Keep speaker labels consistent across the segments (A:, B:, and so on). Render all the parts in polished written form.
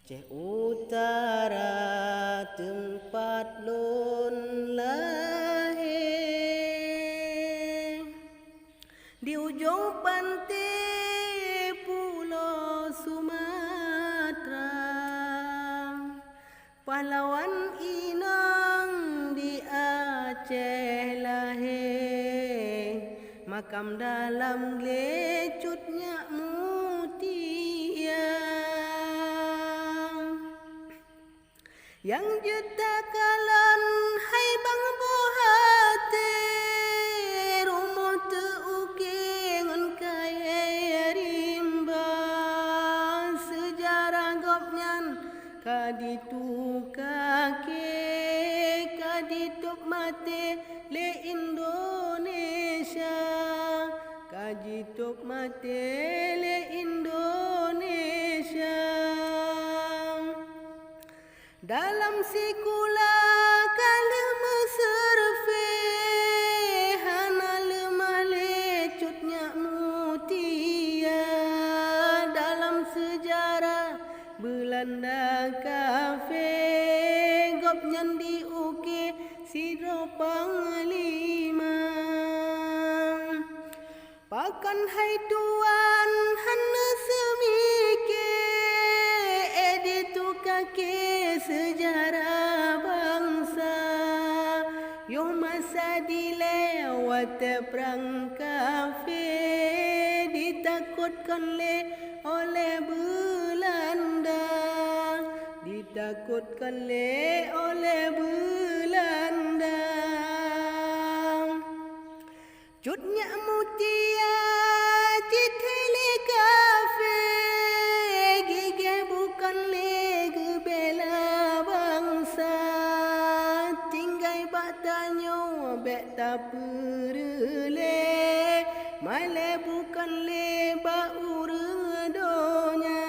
A: Aceh Utara tempat lun lahir, di ujung pantai Pulau Sumatera, pahlawan inang di Aceh lahir, makam dalam glecutnya mutia yang juta kalan hai bang bohate, rumah teuke ngon kaya rimba, sejarah gopnyan kaditu kake kadituk mate le Indonesia, kadituk mate le Indonesia. Dalam sikula kala mesurvey hana lemah lecutnya mutia, dalam sejarah Belanda kafe gopnyan di uke sidro panglima, pakan hai tuan hana semike editu kake sejarah bangsa, yo masa dilewat perang kafir, ditakutkan oleh Belanda, ditakutkan oleh Belanda. Cutnya mutia citele kafe, gige bukan lege bela bangsa, tinggai batanyo bek tak perle, male bukan leba urdonya.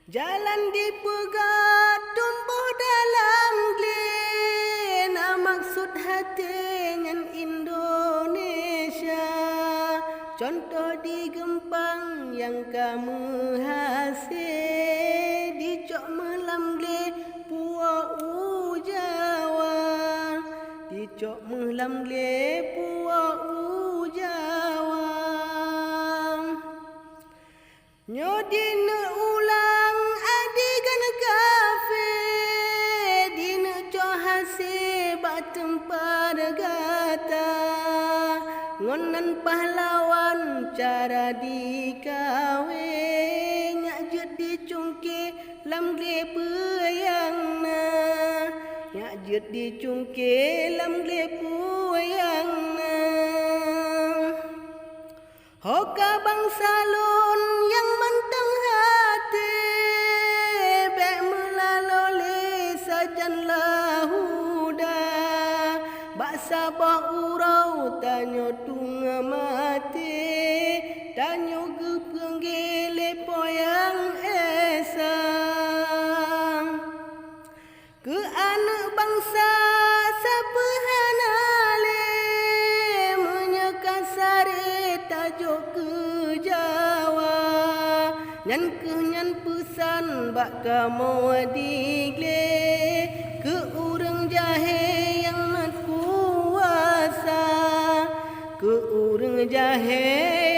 A: Jalan dipegat tumbuh dalam glen, maksud hati ngan Indonesia, contoh di Gempang yang kamu hasil, dicok melam gle Puau Jawa, dicok melam gle Puau Jawa. Nyodine ulang adegan kafe, dine cok hasil bak tempat gata, ngonan pahlawan cara dikawe, nyak jut dicungke lam gle peyangna, nyak jut dicungke lam gle peyangna. Hoka bangsa lun yang mentang hati, bek melalole sajan lahuda, bak sabah urau tanyo tunga mati, tanyo gepenggele poyang esang. Ke anak bangsa sapehanale, menyekat sare tajuk ke Jawa, nyan kenyan pesan bak kamu digle, ke urang jahe yang nak kuasa, ke urang jahe